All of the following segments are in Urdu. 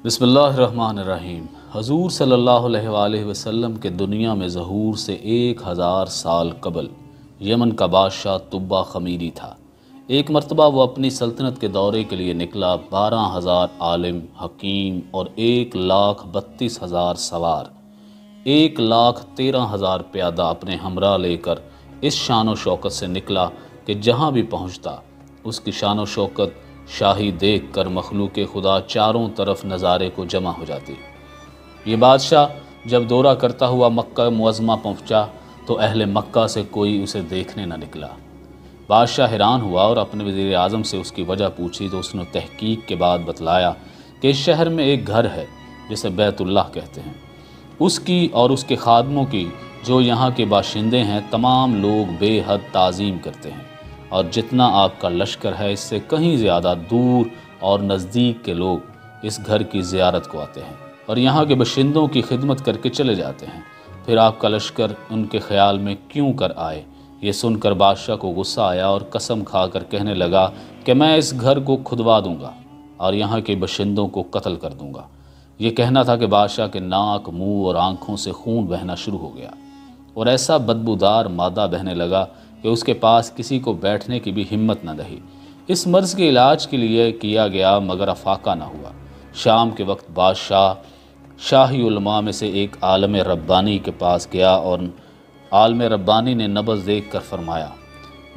بسم اللہ الرحمن الرحیم۔ حضور صلی اللہ علیہ وآلہ وسلم کے دنیا میں ظہور سے 1000 سال قبل یمن کا بادشاہ طبہ خمیری تھا۔ ایک مرتبہ وہ اپنی سلطنت کے دورے کے لیے نکلا۔ 12,000 عالم حکیم اور 1,32,000 سوار، 1,13,000 پیادہ اپنے ہمراہ لے کر اس شان و شوکت سے نکلا کہ جہاں بھی پہنچتا اس کی شان و شوکت شاہی دیکھ کر مخلوق خدا چاروں طرف نظارے کو جمع ہو جاتی۔ یہ بادشاہ جب دورہ کرتا ہوا مکہ معظمہ پہنچا تو اہل مکہ سے کوئی اسے دیکھنے نہ نکلا۔ بادشاہ حیران ہوا اور اپنے وزیر اعظم سے اس کی وجہ پوچھی تو اس نے تحقیق کے بعد بتلایا کہ اس شہر میں ایک گھر ہے جسے بیت اللہ کہتے ہیں، اس کی اور اس کے خادموں کی جو یہاں کے باشندے ہیں تمام لوگ بے حد تعظیم کرتے ہیں، اور جتنا آپ کا لشکر ہے اس سے کہیں زیادہ دور اور نزدیک کے لوگ اس گھر کی زیارت کو آتے ہیں اور یہاں کے باشندوں کی خدمت کر کے چلے جاتے ہیں۔ پھر آپ کا لشکر ان کے خیال میں کیوں کر آئے؟ یہ سن کر بادشاہ کو غصہ آیا اور قسم کھا کر کہنے لگا کہ میں اس گھر کو کھدوا دوں گا اور یہاں کے باشندوں کو قتل کر دوں گا۔ یہ کہنا تھا کہ بادشاہ کے ناک، منہ اور آنکھوں سے خون بہنا شروع ہو گیا اور ایسا بدبودار مادہ بہنے لگا کہ اس کے پاس کسی کو بیٹھنے کی بھی ہمت نہ رہی۔ اس مرض کے علاج کے لیے کیا گیا مگر افاقہ نہ ہوا۔ شام کے وقت بادشاہ شاہی علماء میں سے ایک عالم ربانی کے پاس گیا اور عالم ربانی نے نبض دیکھ کر فرمایا،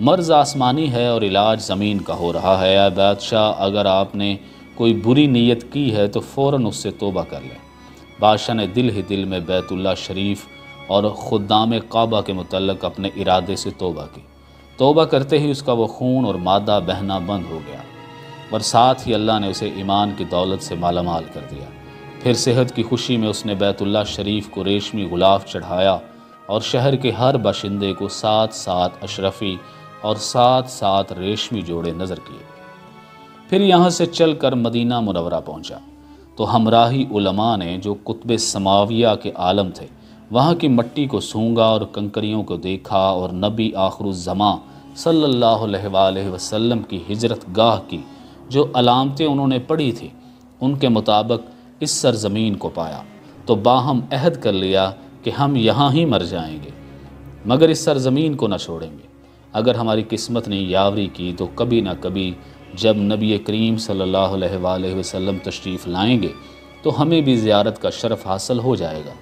مرض آسمانی ہے اور علاج زمین کا ہو رہا ہے۔ اے بادشاہ، اگر آپ نے کوئی بری نیت کی ہے تو فوراً اس سے توبہ کر لیں۔ بادشاہ نے دل ہی دل میں بیت اللہ شریف اور خدام کعبہ کے متعلق اپنے ارادے سے توبہ کی۔ توبہ کرتے ہی اس کا وہ خون اور مادہ بہنا بند ہو گیا اور ساتھ ہی اللہ نے اسے ایمان کی دولت سے مالا مال کر دیا۔ پھر صحت کی خوشی میں اس نے بیت اللہ شریف کو ریشمی غلاف چڑھایا اور شہر کے ہر باشندے کو 7 اشرفی اور 7 ریشمی جوڑے نظر کیے۔ پھر یہاں سے چل کر مدینہ منورہ پہنچا تو ہمراہی علماء نے جو قطب سماویہ کے عالم تھے وہاں کی مٹی کو سونگا اور کنکریوں کو دیکھا اور نبی آخر الزماں صلی اللہ علیہ وآلہ وسلم کی ہجرت گاہ کی جو علامتیں انہوں نے پڑھی تھی ان کے مطابق اس سرزمین کو پایا تو باہم عہد کر لیا کہ ہم یہاں ہی مر جائیں گے مگر اس سرزمین کو نہ چھوڑیں گے۔ اگر ہماری قسمت نے یاوری کی تو کبھی نہ کبھی جب نبی کریم صلی اللہ علیہ وآلہ وسلم تشریف لائیں گے تو ہمیں بھی زیارت کا شرف حاصل ہو جائے گا،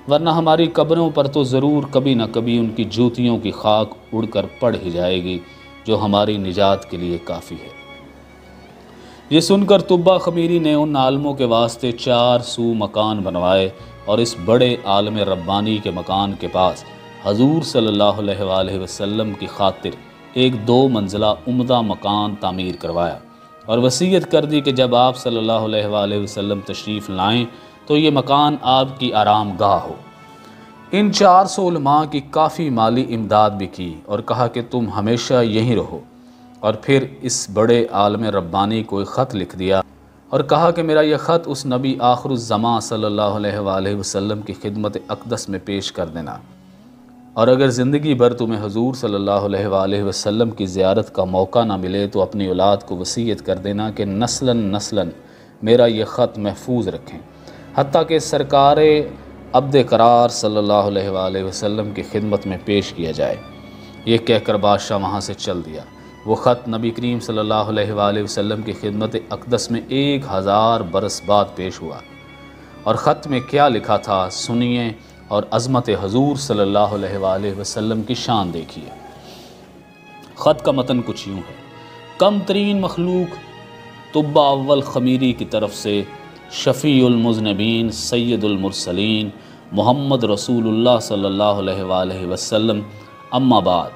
ورنہ ہماری قبروں پر تو ضرور کبھی نہ کبھی ان کی جوتیوں کی خاک اڑ کر پڑ ہی جائے گی جو ہماری نجات کے لیے کافی ہے۔ یہ سن کر طبہ خمیری نے ان عالموں کے واسطے 4 سو مکان بنوائے اور اس بڑے عالم ربانی کے مکان کے پاس حضور صلی اللہ علیہ وآلہ وسلم کی خاطر ایک 2 منزلہ عمدہ مکان تعمیر کروایا اور وصیت کر دی کہ جب آپ صلی اللہ علیہ وآلہ وسلم تشریف لائیں تو یہ مکان آپ کی آرام گاہ ہو۔ ان 400 علماء کی کافی مالی امداد بھی کی اور کہا کہ تم ہمیشہ یہیں رہو، اور پھر اس بڑے عالم ربانی کو ایک خط لکھ دیا اور کہا کہ میرا یہ خط اس نبی آخر الزماں صلی اللہ علیہ وآلہ وسلم کی خدمت اقدس میں پیش کر دینا، اور اگر زندگی بھر تمہیں حضور صلی اللہ علیہ وآلہ وسلم کی زیارت کا موقع نہ ملے تو اپنی اولاد کو وصیت کر دینا کہ نسلاً نسلاً میرا یہ خط محفوظ رکھیں حتیٰ کہ سرکار عبد قرار صلی اللہ علیہ وآلہ وسلم کی خدمت میں پیش کیا جائے۔ یہ کہہ کر بادشاہ وہاں سے چل دیا۔ وہ خط نبی کریم صلی اللہ علیہ وآلہ وسلم کی خدمت اقدس میں 1000 برس بعد پیش ہوا، اور خط میں کیا لکھا تھا سنیے اور عظمت حضور صلی اللہ علیہ وآلہ وسلم کی شان دیکھیے۔ خط کا متن کچھ یوں ہے: کم ترین مخلوق طبہ اول خمیری کی طرف سے شفیع المذنبین سید المرسلین محمد رسول اللہ صلی اللہ علیہ وآلہ وسلم، اما بعد۔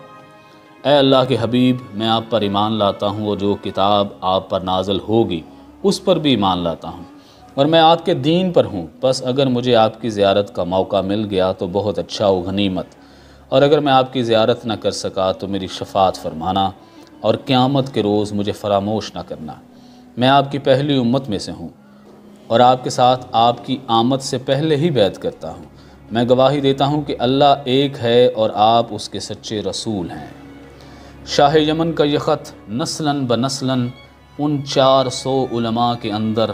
اے اللہ کے حبیب، میں آپ پر ایمان لاتا ہوں اور جو کتاب آپ پر نازل ہوگی اس پر بھی ایمان لاتا ہوں، اور میں آپ کے دین پر ہوں، بس اگر مجھے آپ کی زیارت کا موقع مل گیا تو بہت اچھا و غنیمت، اور اگر میں آپ کی زیارت نہ کر سکا تو میری شفاعت فرمانا اور قیامت کے روز مجھے فراموش نہ کرنا۔ میں آپ کی پہلی امت میں سے ہوں اور آپ کے ساتھ آپ کی آمد سے پہلے ہی بیعت کرتا ہوں۔ میں گواہی دیتا ہوں کہ اللہ ایک ہے اور آپ اس کے سچے رسول ہیں۔ شاہ یمن کا یہ خط نسلاً بنسلاً ان 400 علماء کے اندر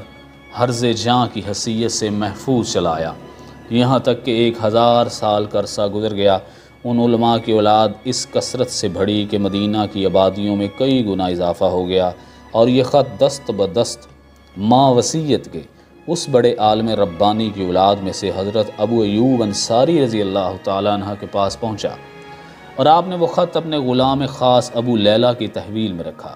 ہرز جاں کی حیثیت سے محفوظ چلایا، یہاں تک کہ 1000 سال کا عرصہ گزر گیا۔ ان علماء کی اولاد اس کثرت سے بڑھی کہ مدینہ کی آبادیوں میں کئی گنا اضافہ ہو گیا، اور یہ خط دست بدست ماں وصیت کے اس بڑے عالم ربانی کی اولاد میں سے حضرت ابو ایوب انصاری رضی اللہ تعالیٰ عنہ کے پاس پہنچا، اور آپ نے وہ خط اپنے غلام خاص ابو لیلہ کی تحویل میں رکھا۔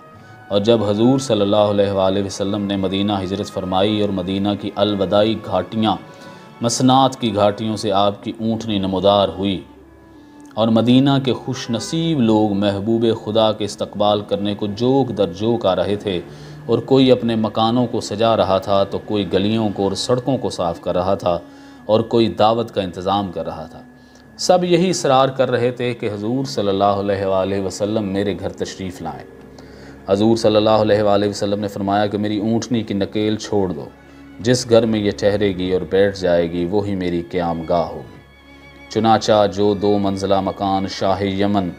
اور جب حضور صلی اللہ علیہ وآلہ وسلم نے مدینہ ہجرت فرمائی اور مدینہ کی الوداعی گھاٹیاں مسنات کی گھاٹیوں سے آپ کی اونٹنی نمودار ہوئی، اور مدینہ کے خوش نصیب لوگ محبوب خدا کے استقبال کرنے کو جوک در جوک آ رہے تھے، اور کوئی اپنے مکانوں کو سجا رہا تھا تو کوئی گلیوں کو اور سڑکوں کو صاف کر رہا تھا، اور کوئی دعوت کا انتظام کر رہا تھا۔ سب یہی اصرار کر رہے تھے کہ حضور صلی اللہ علیہ وآلہ وسلم میرے گھر تشریف لائیں۔ حضور صلی اللہ علیہ وآلہ وسلم نے فرمایا کہ میری اونٹنی کی نکیل چھوڑ دو، جس گھر میں یہ ٹھہرے گی اور بیٹھ جائے گی وہی میری قیام گاہ ہوگی۔ چنانچہ جو 2 منزلہ مکان شاہ یمن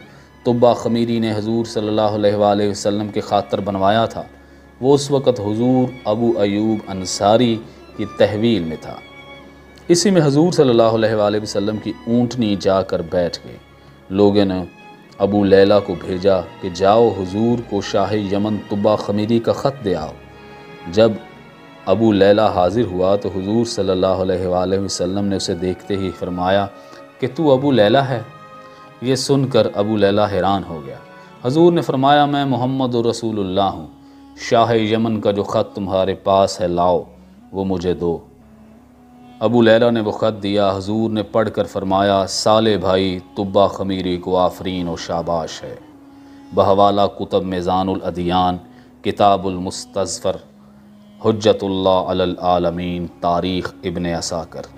طبہ خمیری نے حضور صلی اللہ علیہ وآلہ وسلم کے خاطر بنوایا تھا، وہ اس وقت حضور ابو ایوب انصاری کی تحویل میں تھا۔ اسی میں حضور صلی اللہ علیہ وآلہ وسلم کی اونٹنی جا کر بیٹھ گئی۔ لوگوں نے ابو لیلہ کو بھیجا کہ جاؤ حضور کو شاہ یمن طبہ خمیری کا خط دے آؤ۔ جب ابو لیلہ حاضر ہوا تو حضور صلی اللہ علیہ وآلہ وسلم نے اسے دیکھتے ہی فرمایا کہ تو ابو لیلہ ہے؟ یہ سن کر ابو لیلہ حیران ہو گیا۔ حضور نے فرمایا میں محمد رسول اللہ ہوں، شاہ یمن کا جو خط تمہارے پاس ہے لاؤ، وہ مجھے دو۔ ابو لیلہ نے وہ خط دیا۔ حضور نے پڑھ کر فرمایا سالے بھائی طبہ خمیری کو آفرین و شاباش ہے۔ بحوالہ کتب میزان الادیان، کتاب المستظفر، حجت اللہ علی العالمین، تاریخ ابن عساکر۔